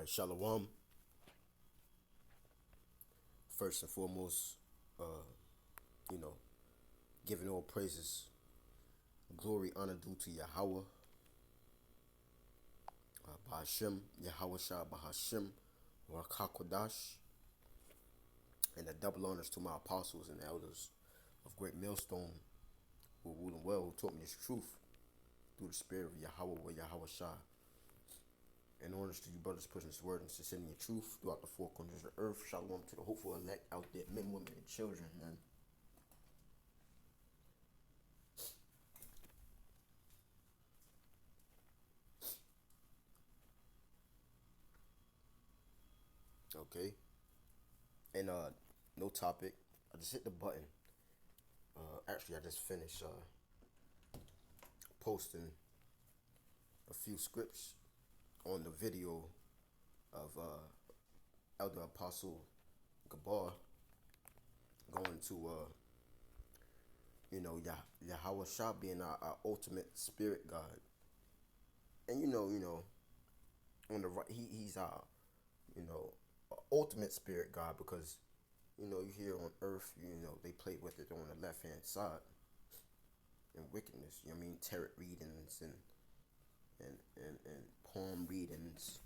All right, Shalom. First and foremost, uh, you know, giving all praises, glory, honor due to Yahweh, Bahashim, Yahweh Shah Bahashim, Rakakodash, and the double honors to my apostles and elders of Great Millstone, who rule and well, who taught me this truth through the spirit of Yahweh or Yahweh Shah. In honors to you brothers pushing this word and sending your truth throughout the four corners of the earth. Shalom to the hopeful elect out there, men, women, and children, man. Okay. And no topic. I just hit the button. Actually, I just finished posting a few scripts on the video of Elder Apostle Gabar going to Yahweh Shah being our ultimate spirit God. And on the right, he's our ultimate spirit God, because you hear on earth, they play with it on the left hand side and wickedness. Tarot readings and palm readings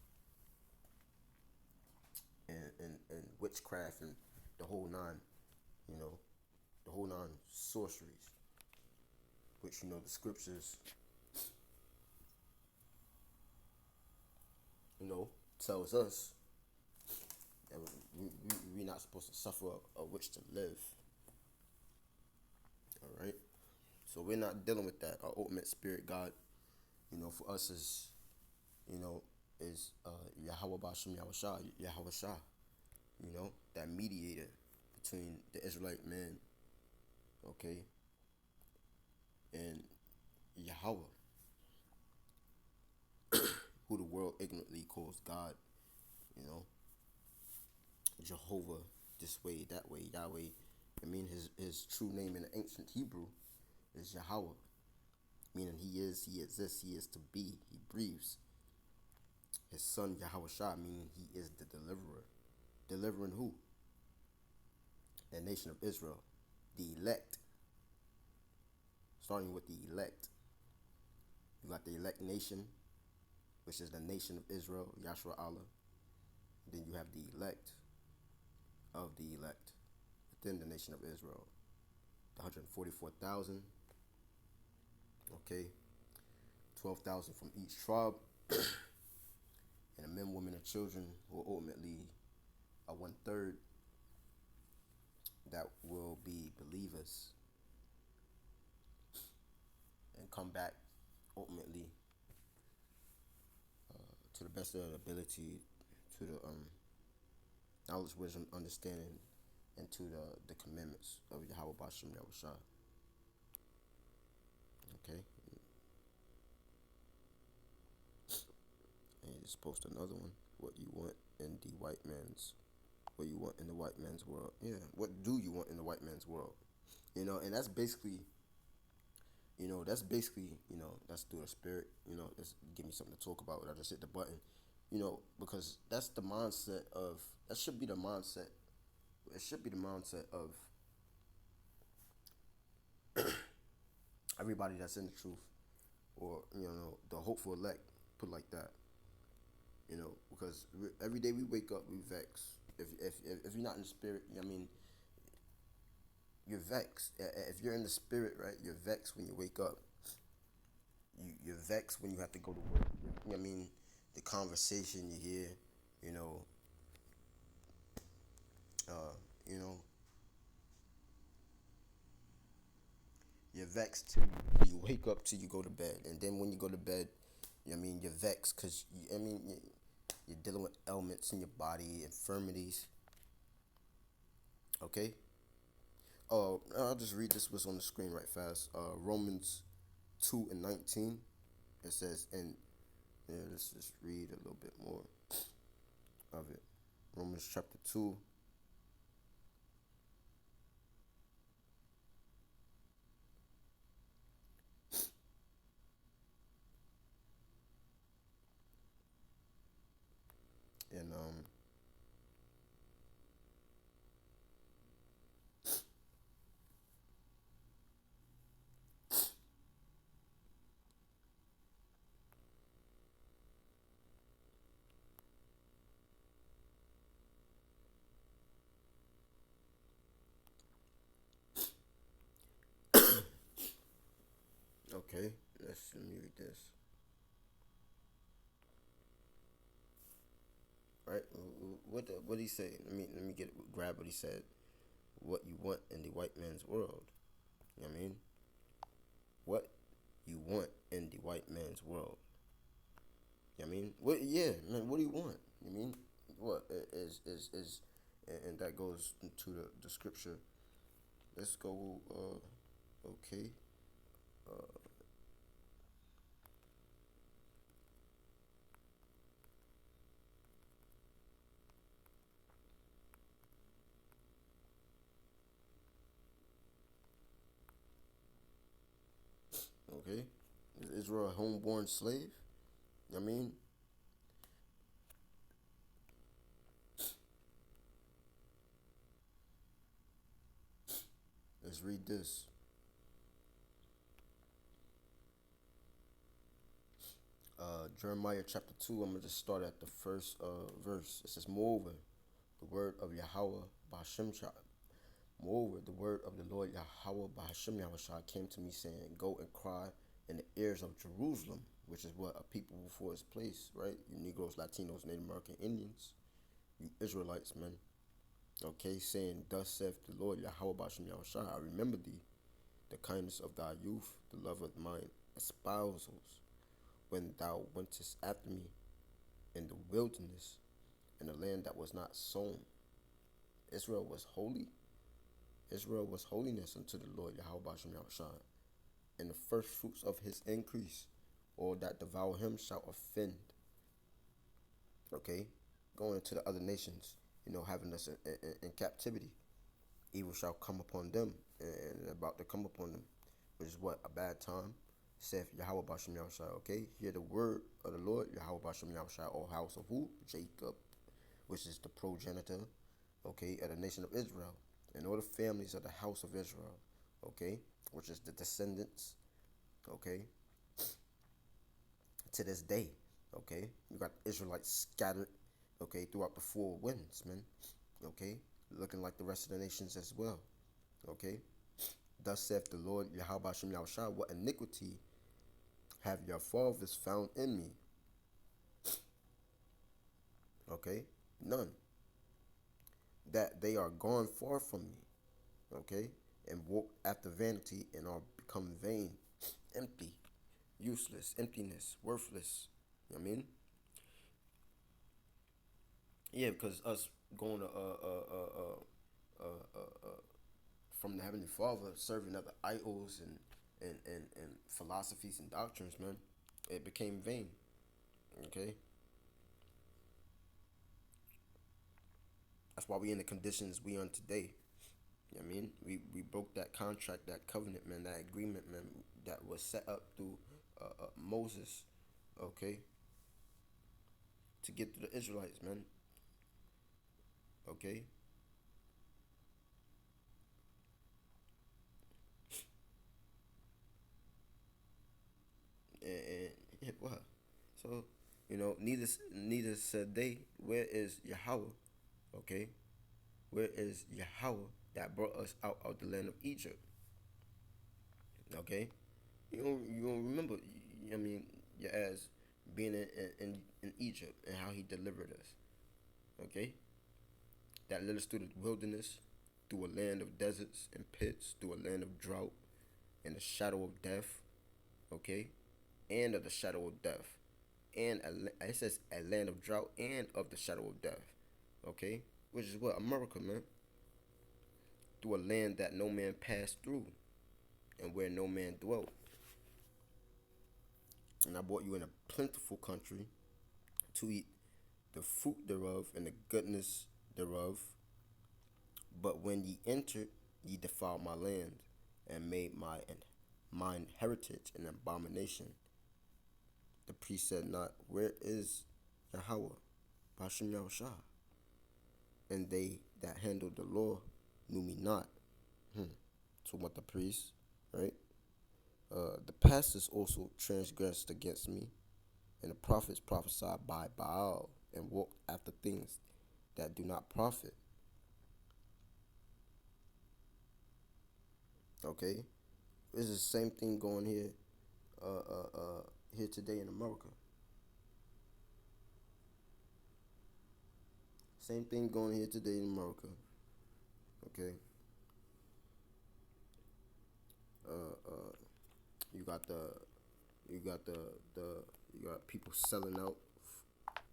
and witchcraft and the whole nine, you know, the whole nine sorceries, which the scriptures, tells us that we're not supposed to suffer a witch to live. All right, so we're not dealing with that. Our ultimate spirit God, for us is Yahweh Bashim Yahweh Shah, Yahweh Shah, that mediator between the Israelite man, okay, and Yahweh, who the world ignorantly calls God, Jehovah, this way, that way, Yahweh. His true name in the ancient Hebrew is Yahweh, meaning he exists, he is to be, he breathes. His son Yahweh Shah, meaning he is the deliverer. Delivering who? The nation of Israel, the elect. Starting with the elect, you got the elect nation, which is the nation of Israel, Yahshua Allah. Then you have the elect of the elect within the nation of Israel, the 144,000. Okay, 12,000 from each tribe, and the men, women, and children who are ultimately a 1/3 that will be believers and come back ultimately to the best of their ability to the knowledge, wisdom, understanding, and to the commandments of Yahweh Bashim Yahweh Shah. Okay, and you just post another one. What you want in the white man's, what you want in the white man's world? Yeah, what do you want in the white man's world? And that's basically, that's through the spirit. Just give me something to talk about. I just hit the button. Because that's the mindset of. That should be the mindset. It should be the mindset of everybody that's in the truth, or the hopeful elect. Put it like that. Because every day we wake up, we vex. If you're not in the spirit, you're vexed. If you're in the spirit, right, you're vexed when you wake up. You're vexed when you have to go to work. The conversation you hear, you know, uh, you know, you're vexed till you wake up till you go to bed, and then when you go to bed, you're vexed because you're dealing with ailments in your body, infirmities. Okay. I'll just read this what's on the screen right fast. Romans 2:19. It says, and let's just read a little bit more of it. Romans chapter 2. And okay, let me read this. Right? What he say? Let me grab what he said. What you want in the white man's world? You know what I mean? What you want in the white man's world? You know what I mean? What? Yeah, man. What do you want? You know what I mean? What is and that goes into the scripture. Let's go. Okay. Okay. Is Israel a homeborn slave? You know what I mean? Let's read this. Jeremiah chapter 2. I'm gonna just start at the first verse. It says, "Moreover, the word of Yahweh Ba'ashem Shah. Moreover, the word of the Lord Yahweh Ba'ashem Yahushua came to me, saying, Go and cry in the ears of Jerusalem," which is what a people before his place, right? You Negroes, Latinos, Native American Indians, you Israelites, man. Okay, saying, "Thus saith the Lord Yahweh Ba'ashem Yahushua, I remember thee, the kindness of thy youth, the love of mine espousals, when thou wentest after me in the wilderness, in a land that was not sown." Israel was holy. Israel was holiness unto the Lord Yahweh Bashem Yahushua, and the first fruits of his increase. All that devour him shall offend. Okay? Going into the other nations, having us in captivity. Evil shall come upon them, and about to come upon them, which is what? A bad time. Saith Yahweh Bashem Yahushua. Okay? Hear the word of the Lord Yahweh Bashem Yahushua, O house of who? Jacob, which is the progenitor, okay, of the nation of Israel, and all the families of the house of Israel, okay, which is the descendants, okay, to this day, okay. You got Israelites scattered, okay, throughout the four winds, man, okay, looking like the rest of the nations as well, okay. Thus saith the Lord Yahweh Shem Yahushua, what iniquity have your fathers found in me? Okay, none. That they are gone far from me, okay, and walk after vanity and are become vain, empty, useless, emptiness, worthless. You know what I mean? Yeah, because us going to from the Heavenly Father, serving other idols and philosophies and doctrines, man, it became vain. Okay, that's why we in the conditions we on today. You know what I mean? We broke that contract, that covenant, man, that agreement, man, that was set up through Moses, okay, to get to the Israelites, man, okay. And what? So, neither said they, where is Yahweh? Okay, where is Yahweh that brought us out of the land of Egypt? Okay, you don't remember? I mean, your ass being in Egypt and how he delivered us. Okay, that led us through the wilderness, through a land of deserts and pits, through a land of drought and the shadow of death. Okay, and of the shadow of death, and it says a land of drought and of the shadow of death. Okay, which is what? America, man. Through a land that no man passed through, and where no man dwelt. And I brought you in a plentiful country to eat the fruit thereof and the goodness thereof. But when ye entered, ye defiled my land, and made mine heritage an abomination. The priest said not, where is Yahweh? Bashim Yahusha. And they that handled the law knew me not. So what the priests, right? The pastors also transgressed against me, and the prophets prophesied by Baal and walked after things that do not profit. Okay, it's the same thing going here, here today in America. Same thing going here today in America. Okay, you got the, you got the, you got people selling out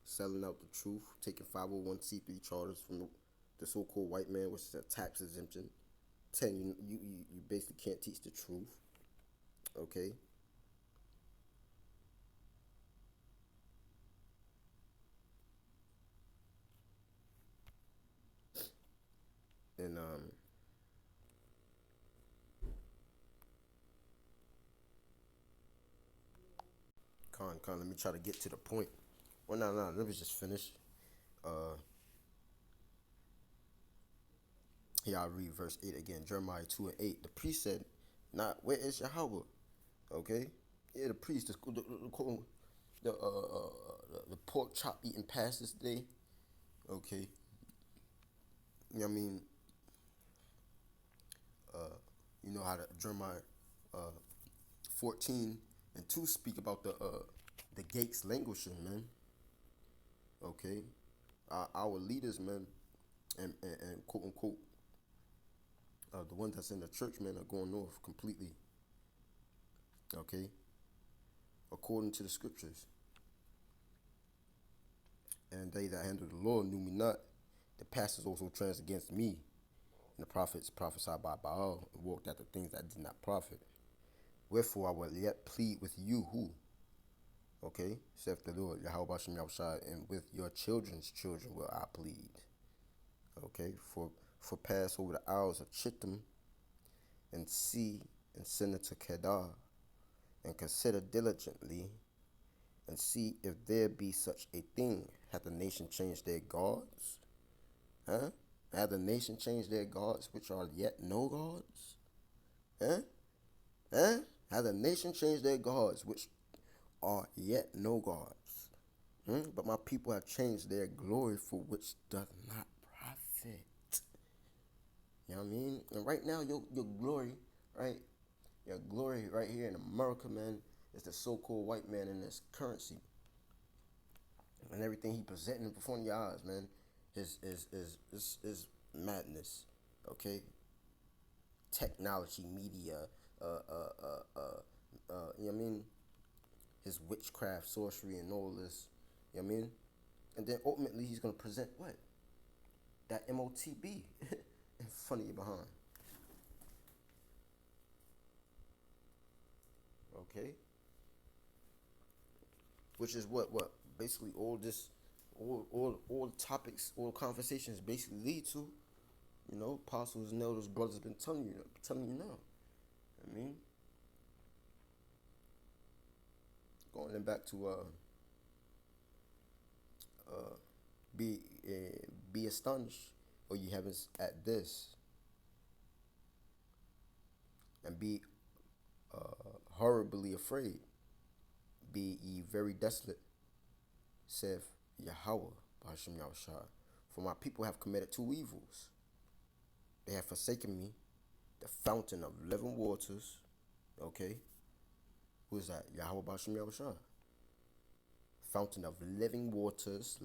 the truth, taking 501c3 charters from the so-called white man, which is a tax exemption, telling you basically can't teach the truth. Okay, and let me try to get to the point. Well, no, let me just finish. Uh, Here I read verse 8 again, Jeremiah 2 and 8. The priest said, "Not where is Yahweh?" Okay, yeah, the priest, the pork chop eating pastors today. Okay, you know what I mean, you know how the Jeremiah 14 and 2 speak about the gates languishing, man. Okay, our leaders, man, and quote unquote, the ones that's in the church, man, are going north completely. Okay, according to the scriptures. And they that handle the law knew me not. The pastors also trans against me, and the prophets prophesied by Baal and walked after things that did not profit. Wherefore I will yet plead with you who, okay, saith the Lord, Yahweh Bashem Yahushua, and with your children's children will I plead. Okay, for pass over the isles of Chittim and see and send it to Kedar, and consider diligently and see if there be such a thing. Hath the nation changed their gods? Huh? Hath the nation changed their gods, which are yet no gods? Huh? Huh? Hath the nation changed their gods, which are yet no gods? But my people have changed their glory, for which doth not profit. You know what I mean? And right now, your glory, right? Your glory right here in America, man, is the so-called white man in this currency. And everything he presenting before your eyes, man, is madness. Okay? Technology, media, you know what I mean? His witchcraft, sorcery, and all this. You know what I mean? And then ultimately he's gonna present what? That MOTB in front of you behind. Okay? Which is what basically all this all topics, all conversations basically lead to. You know, apostles and elders, brothers been telling you now. I mean, going back to be be astonished, or you haven't at this, and be horribly afraid. Be ye very desolate, saith Yahweh, Hashem Yahushua. For my people have committed two evils. They have forsaken me, the fountain of living waters. Okay, who is that? Yahweh Hashem Yahushua. Fountain of living waters.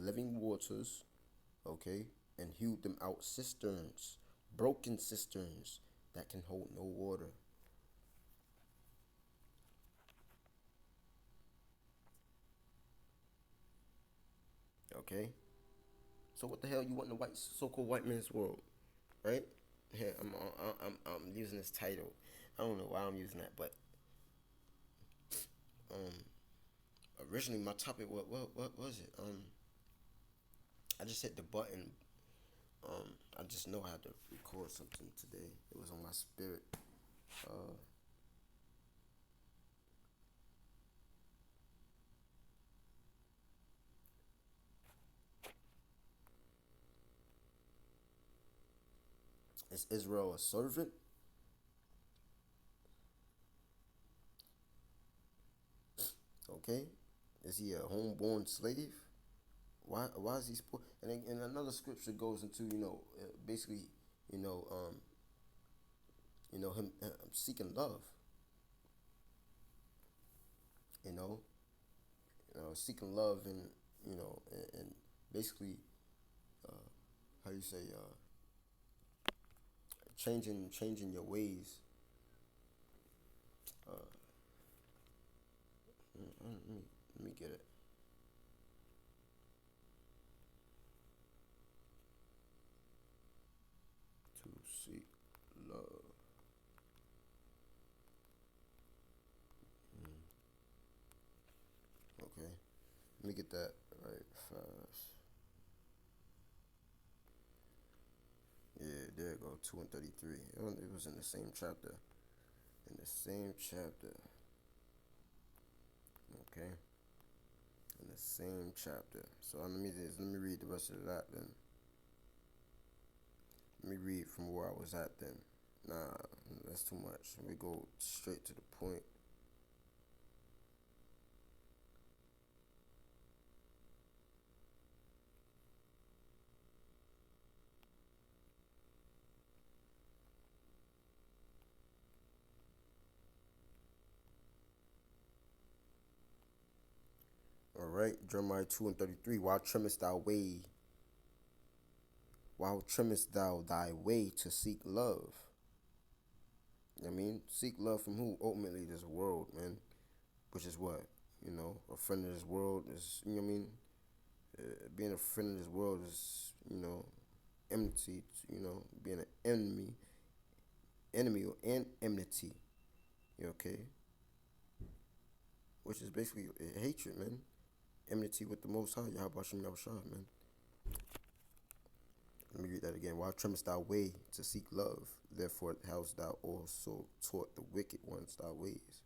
Okay, and hewed them out cisterns, broken cisterns that can hold no water. Okay, so what the hell you want in the so-called white man's world, right? Here I'm using this title. I don't know why I'm using that, but originally my topic, what was it? I just hit the button. I just know I had to record something today. It was on my spirit. Uh, Is Israel a servant? Okay. Is he a homeborn slave? Why is he spoiled? And another scripture goes into basically you know um him seeking love. You know, seeking love and and basically how you say changing your ways. Let me get it. To seek love. Okay, let me get that right fast. Yeah, there you go. 2:33. It was in the same chapter. In the same chapter. Okay. In the same chapter. So let me read the rest of that then. Let me read from where I was at then. Nah, that's too much. We go straight to the point. All right, Jeremiah 2:33. While trimmest thou thy way to seek love? I mean, seek love from who? Ultimately, this world, man. Which is what? A friend of this world is, being a friend of this world is, enmity, being an enemy or an enmity, okay? Which is basically a hatred, man. Enmity with the Most High, Yahweh Shem Yahushua, man. Let me read that again. While trimmest thy way to seek love, therefore hast thou also taught the wicked ones thy ways.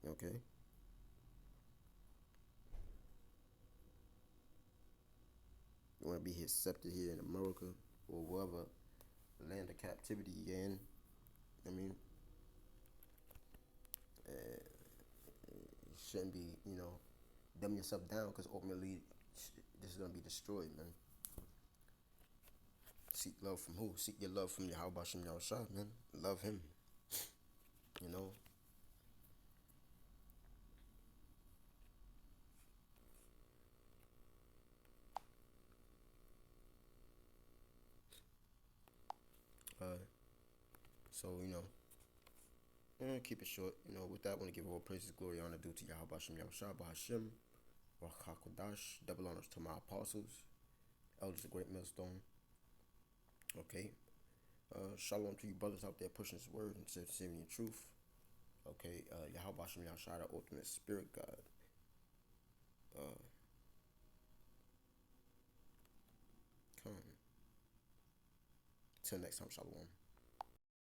Okay? You want to be accepted here in America or wherever land of captivity you're in. I mean, you shouldn't be, dumb yourself down because ultimately this is going to be destroyed, man. Seek love from who? Seek your love from Yahweh Bashem Yahushua, man. Love him, you know. Uh, so, keep it short. With that, I want to give all praises, glory, honor due to Yahweh Bashem Yahushua, Bahashim, Rakakodash, double honors to my apostles, elders of Great Millstone. Okay. Shalom to you brothers out there pushing this word and saving your truth. Okay. Yahweh Bashem Yahushua, the ultimate spirit God. Uh, come. Till next time, shalom.